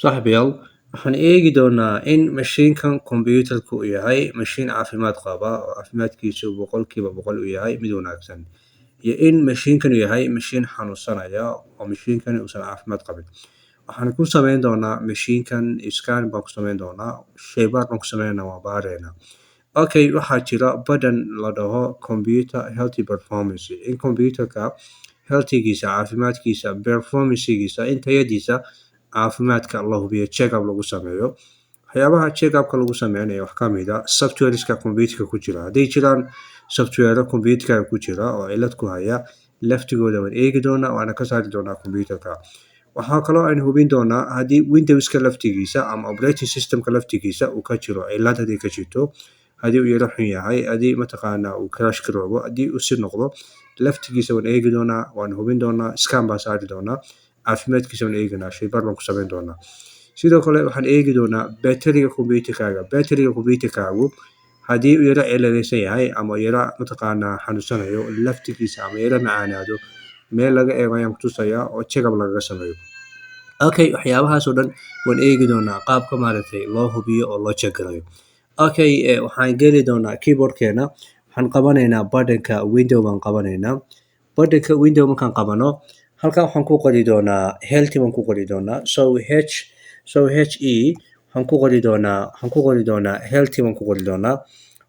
Saaxiibayaal, waxaan eegi doonaa in mashiinkan kombiyuutarku uu yahay mashiin caafimaad qaba oo caafimaadkiisu boqolkiiba boqol uu yahay mid wanaagsan, iyo in mashiinkan uu yahay mashiin xanuunsanaya oo mashiinkan uusan caafimaad qabin. Waxaan ku samayn doonaa mashiinkan scan baan ku samayn doonaa, shaybaar baan ku samaynaa waa baaraynaa. Okay, waxaa jira button la dhaho computer healthy performance in kombiyuutarka healthigiisa caafimaadkiisa performancegiisa in tayadiisa caafimaadka la hubiyo check up lagu sameeyo. Waxyaabaha check upka lagu sameynayo wax ka mid ah softwareska kombiyuutarka ku jira. Hadday jiraan software kombiyuutarka ku jira oo cilad ku haya, laftigooda waan eegi doonaa waana ka saari doonaa kombiyuutarka. Waxaa kaloo aan hubin doonaa haddii Windowska laftigiisa ama operating systemka laftigiisa uu ka jiro cilad haddii ka jirto, haddii uu yara xun yahay, haddii mataqaanaa uu crash garoobo, haddii uu si noqdo, laftigiisa waan eegi doonaa, waan hubin doonaa, scan baan saari doonaa, caafimaadkiisa waan eeganaa, shaybaar baan ku samayn doonaa. Sidoo kale waxaan eegi doonaa batteriga kombiyuutarkaaga. Batteriga kombiyuutarkaagu haddii uu yara ciladaysan yahay ama yara mataqaanaa xanuunsanayo laftigiisa ama yara macaanaado, meel laga eego ayaan ku tusayaa oo check up lagaga sameeyo. Okay, waxyaabahaas oo dhan waan eegi doonaa qaabka maaragtay loo hubiyo oo loo check garayo. Okay, waxaan geli doonaa keyboardkeena, waxaan qabanaynaa buttonka window baan qabanaynaa. Buttonka window markaan qabano, halkan waxaan ku qori doonaa healthy baan ku qori doonaa. So HE waxaan ku qori doonaa healthy baan ku qori doonaa.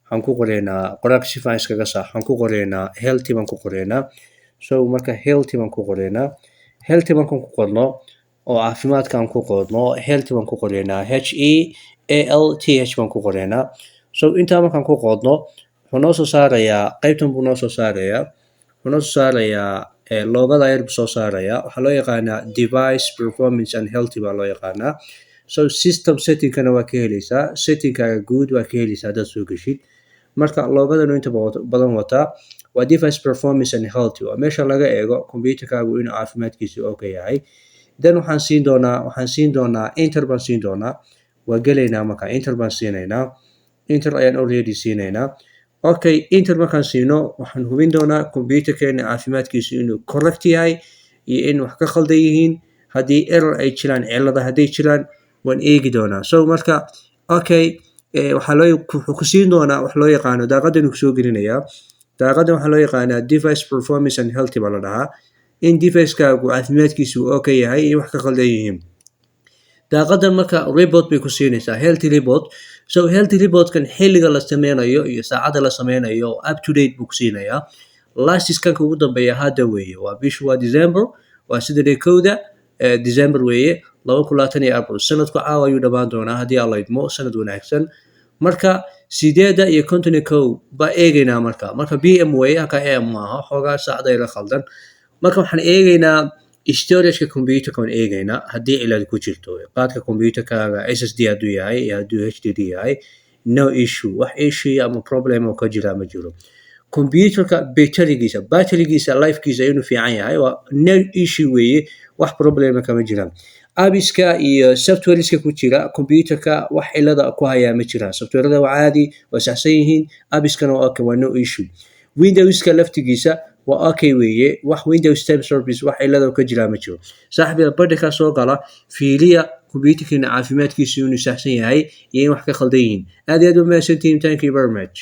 Waxaan ku qoraynaa qoraalka si fiican iskaga sax. Waxaan ku qoraynaa healthy baan ku qoraynaa. So marka healthy baan ku qoraynaa. Healthy baan ku qorno oo caafimaadka aan ku qorno healthy baan ku qoraynaa. HEALTH baan ku qoraynaa. So intaa markaan ku qorno wuxuu noo soo saarayaa qaybtan buu noo soo saarayaa. Wuxuu noo soo saarayaa loogada yar buu soo saarayaa. Waxaa loo yaqaanaa device performance and healthy baa loo yaqaanaa. So system settingkana waa ka helaysaa, settingkaaga guud waa ka helaysaa haddaad soo geshid. Marka loogadanu inta badan wataa waa device performance and healthy, waa meesha laga eego kombiyuutarkaagu inuu caafimaadkiisu okay yahay. Then waxaan siin doonaa enter baan siin doonaa. Waa gelaynaa marka enter baan siinaynaa. Enter ayaan already siinaynaa. Okay, enter markaan siino waxaan hubin doonaa kombiyuutarkeena caafimaadkiisu inuu correct yahay iyo in wax ka khaldan yihiin. Haddii error ay jiraan, cilada hadday jiraan waan eegi doonaa. So marka okay, wuxuu ku siin doonaa wax loo yaqaano daaqadan uu soo gelinayaa. Daaqadan waxaa loo yaqaanaa device performance and healthy baa la dhahaa. In device-kaagu caafimaadkiisu okay yahay iyo wax ka khaldan yihiin. Daaqadan marka report bay ku siinaysaa healthy report. So healthy reportkan xilliga la sameynayo iyo saacada la sameynayo up to date buu ku siinayaa. Last scanka ugu dambeeya hadda weeye, waa bishu waa December, waa 31 December weeye 2024. Sanadku caawa ayuu dhammaan doonaa haddii alla idmo, sanad wanaagsan. Marka 8:51 baa eegaynaa marka PM weeye halka AM maaha, xoogaa saacada ila khaldan. Marka waxaan eegaynaa storage-ka kombiyuutarka waan eegaynaa haddii cilad ku jirto. Qaadka kombiyuutarkaaga SSD hadduu yahay iyo hadduu HDD yahay, no issue, wax issue ama problem oo ka jira ma jiro. Kombiyuutarka batterigiisa lifekiisa inuu fiican yahay waa no issue weeye, wax problem kama jiraan. Apps-ka iyo softwareska ku jira kombiyuutarka wax cilada ku haya ma jiraan. Softwareda waa caadi, waa saxsan yihiin, apps-kana waa okay, waa no issue. Windowska laftigiisa waa okay weeye, wax Windows 10 service wax cilada ka jira ma jiro. Saaxiibayaal, buttonka soo gala fiiriya kombiyuutarkeena caafimaadkiisu inuu saxsan yahay iyo in wax ka khaldan yihiin. Aad iyo aad u mahadsantihiin. Thank you very much.